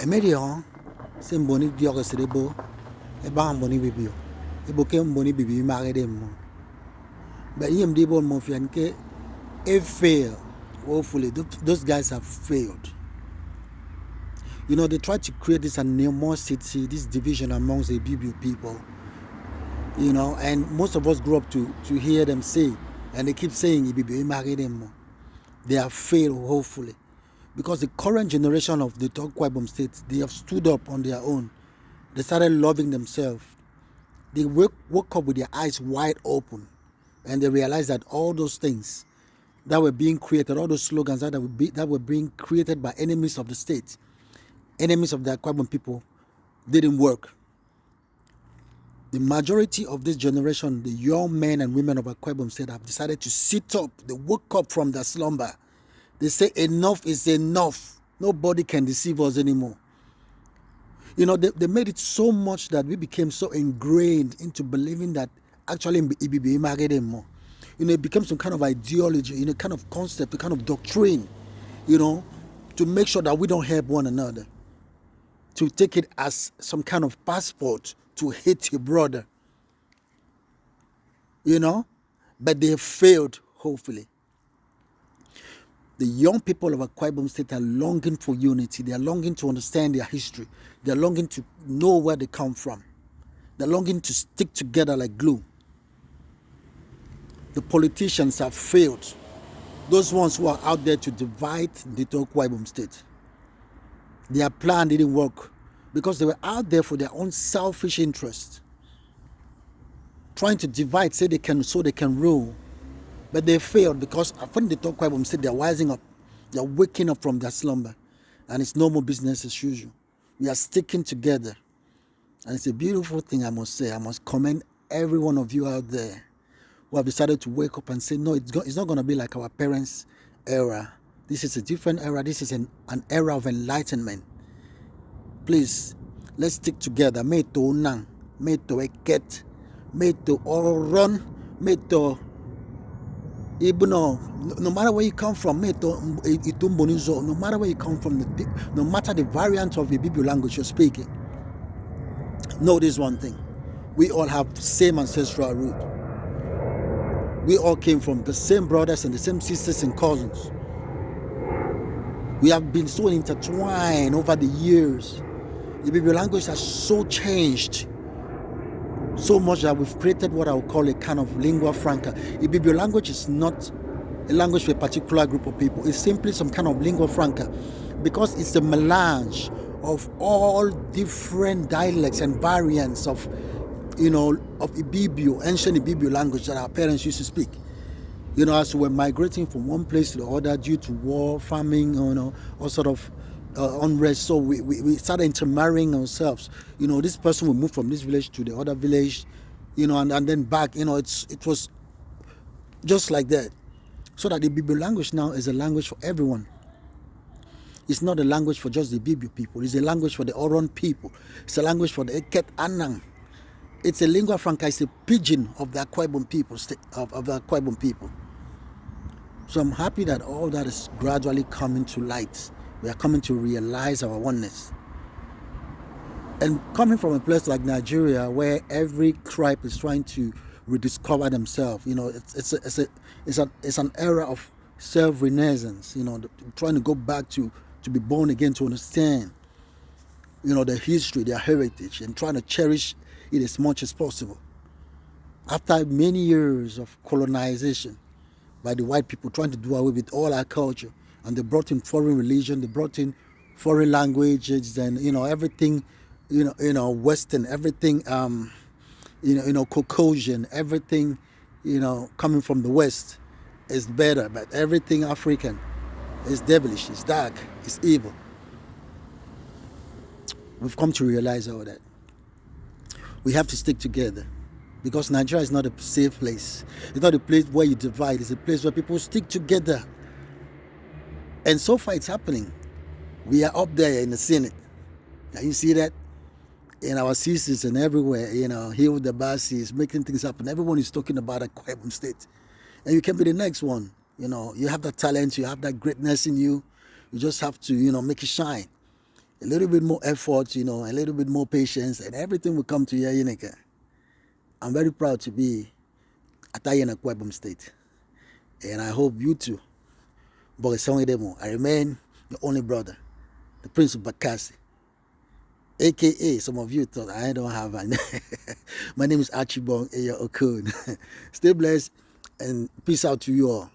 Emedio, same boni diogo serebo, e bang boni bibio. E bokem boni bibi marredem. But him debo mofianke, e fail. Hopefully, those guys have failed. You know, they tried to create this animosity, this division amongst the Ibibio people. You know, and most of us grew up to hear them say, and they keep saying Ibibio marredem. They have failed, hopefully. Because the current generation of the Kwabom states, they have stood up on their own. They started loving themselves. They woke up with their eyes wide open, and they realized that all those things that were being created, all those slogans that were being created by enemies of the state, enemies of the Kwabom people, didn't work. The majority of this generation, the young men and women of Kwabom state, have decided to sit up. They woke up from their slumber. They say enough is enough. Nobody can deceive us anymore. You know, they made it so much that we became so ingrained into believing that actually Ibibio marredem. You know, it became some kind of ideology, you know, kind of concept, a kind of doctrine, you know, to make sure that we don't help one another. To take it as some kind of passport to hate your brother. You know? But they have failed, hopefully. The young people of Akwa Ibom State are longing for unity. They are longing to understand their history. They are longing to know where they come from. They're longing to stick together like glue. The politicians have failed. Those ones who are out there to divide the Akwa Ibom State. Their plan didn't work because they were out there for their own selfish interest. Trying to divide so they can rule. But they failed because when the Akwa Ibom State, they're wising up. They're waking up from their slumber. And it's no more business as usual. We are sticking together. And it's a beautiful thing, I must say. I must commend every one of you out there who have decided to wake up and say, no, it's not going to be like our parents' era. This is a different era. This is an era of enlightenment. Please, let's stick together. May to nang, may to eket, may to oron, may to even no matter where you come from, no matter where you come from, no matter the variant of the Ibibio language you're speaking, know this one thing. We all have the same ancestral root. We all came from the same brothers and the same sisters and cousins. We have been so intertwined over the years. The Ibibio language has so changed. So much that we've created what I would call a kind of lingua franca. Ibibio language is not a language for a particular group of people. It's simply some kind of lingua franca because it's a melange of all different dialects and variants of, you know, of Ibibio, ancient Ibibio language that our parents used to speak. You know, as we were migrating from one place to the other due to war, famine, you know, all sort of unrest. So we started intermarrying ourselves. You know, this person will move from this village to the other village, you know, and then back. You know, it was just like that. So that the Ibibio language now is a language for everyone. It's not a language for just the Ibibio people. It's a language for the Oron people. It's a language for the Eket Anang. It's a lingua franca. It's a pidgin of the Akwa Ibom people, of the Akwa Ibom people. So I'm happy that all that is gradually coming to light. We are coming to realize our oneness. And coming from a place like Nigeria, where every tribe is trying to rediscover themselves, you know, it's an era of self-renaissance. You know, trying to go back to be born again, to understand, you know, their history, their heritage, and trying to cherish it as much as possible. After many years of colonization by the white people trying to do away with all our culture, and they brought in foreign religion, they brought in foreign languages, and you know everything, you know Western, everything, you know Caucasian, everything, you know, coming from the West is better, but everything African is devilish, it's dark, it's evil. We've come to realize all that. We have to stick together because Nigeria is not a safe place. It's not a place where you divide. It's a place where people stick together. And so far it's happening. We are up there in the Senate. Can you see that? In our CCs and everywhere, you know, here with the Basis, making things happen. Everyone is talking about Akwa Ibom State. And you can be the next one. You know, you have that talent, you have that greatness in you. You just have to, you know, make it shine. a little bit more effort, a little bit more patience, and everything will come to you. I'm very proud to be at Akwa Ibom State, and I hope you too. I remain your only brother, the Prince of Bakassi, aka some of you thought I don't have a name. My name is Archibong Eya Okun. Stay blessed and peace out to you all.